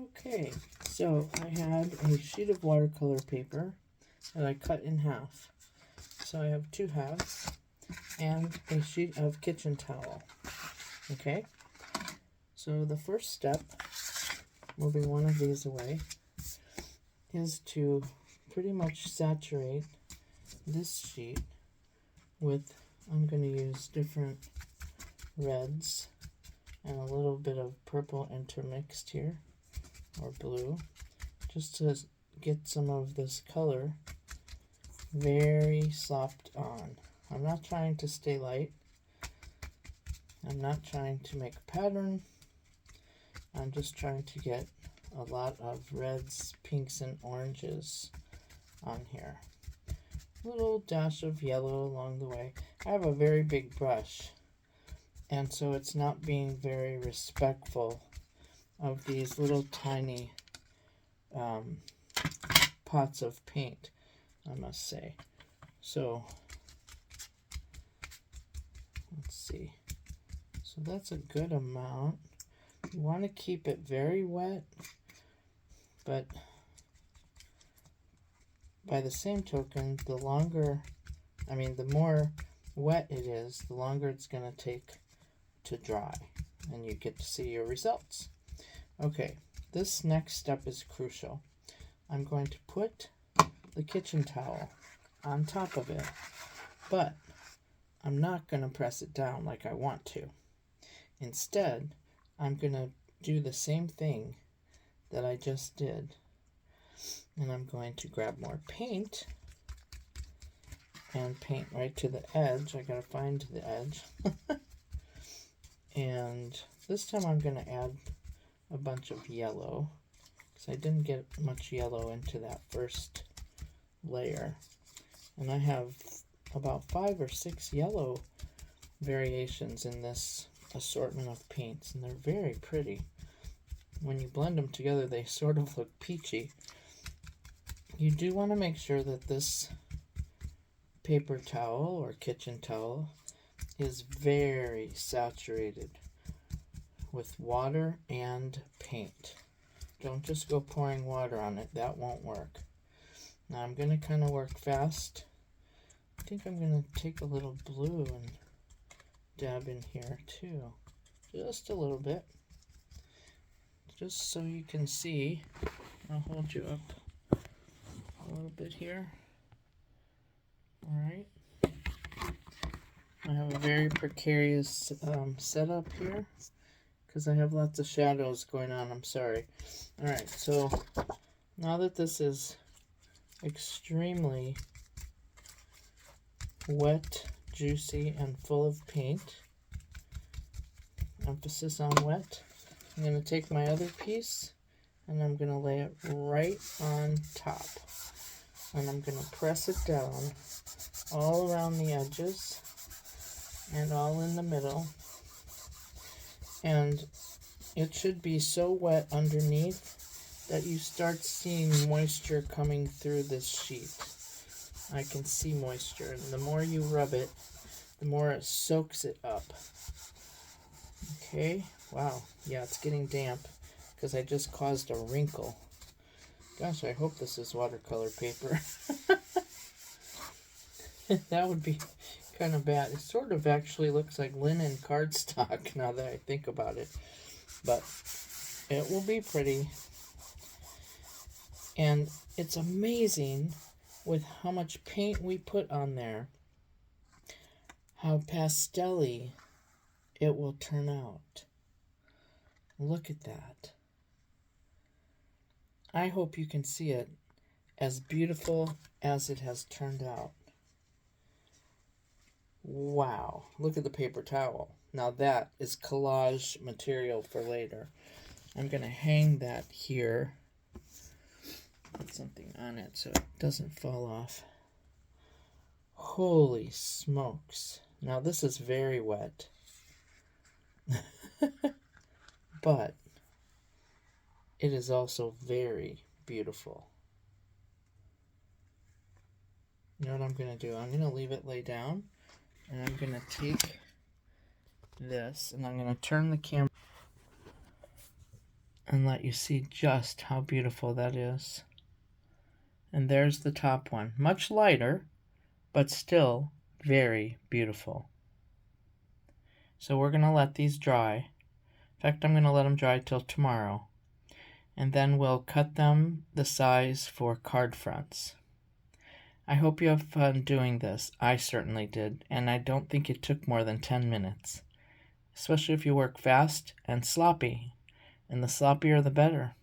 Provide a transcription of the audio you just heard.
Okay, so I had a sheet of watercolor paper that I cut in half. So I have two halves and a sheet of kitchen towel. Okay, so the first step, moving one of these away, is to pretty much saturate this sheet with, I'm going to use different reds and a little bit of purple intermixed here, or blue, just to get some of this color very soft on. I'm not trying to stay light. I'm not trying to make a pattern. I'm just trying to get a lot of reds, pinks, and oranges on here. A little dash of yellow along the way. I have a very big brush, and so it's not being very respectful of these little tiny pots of paint, I must say. So let's see. So that's a good amount. You want to keep it very wet, but by the same token, the more wet it is, the longer it's going to take to dry, and you get to see your results. Okay, this next step is crucial. I'm going to put the kitchen towel on top of it, but I'm not going to press it down like I want to. Instead, I'm going to do the same thing that I just did, and I'm going to grab more paint and paint right to the edge. I gotta find the edge. And this time I'm going to add a bunch of yellow, because I didn't get much yellow into that first layer. And I have about 5 or 6 yellow variations in this assortment of paints, and they're very pretty. When you blend them together, they sort of look peachy. You do want to make sure that this paper towel or kitchen towel is very saturated with water and paint. Don't just go pouring water on it. That won't work. Now I'm going to kind of work fast. I think I'm going to take a little blue and dab in here too. Just a little bit. Just so you can see. I'll hold you up a little bit here. Alright. I have a very precarious setup here because I have lots of shadows going on. I'm sorry. Alright, so now that this is extremely wet, juicy, and full of paint, emphasis on wet, I'm going to take my other piece and I'm going to lay it right on top. And I'm going to press it down all around the edges and all in the middle. And it should be so wet underneath that you start seeing moisture coming through this sheet. I can see moisture, and the more you rub it, the more it soaks it up. Okay, wow, yeah, it's getting damp because I just caused a wrinkle. Gosh, I hope this is watercolor paper. That would be kind of bad. It sort of actually looks like linen cardstock now that I think about it. But it will be pretty. And it's amazing with how much paint we put on there, how pastel-y it will turn out. Look at that. I hope you can see it as beautiful as it has turned out. Wow, look at the paper towel. Now that is collage material for later. I'm going to hang that here. Put something on it so it doesn't fall off. Holy smokes. Now this is very wet. But it is also very beautiful. You know what I'm going to do? I'm going to leave it lay down, and I'm going to take this, and I'm going to turn the camera. and let you see just how beautiful that is. And there's the top one, much lighter, but still very beautiful. So we're going to let these dry. In fact, I'm going to let them dry till tomorrow. And then we'll cut them the size for card fronts. I hope you have fun doing this. I certainly did, and I don't think it took more than 10 minutes, especially if you work fast and sloppy, and the sloppier the better.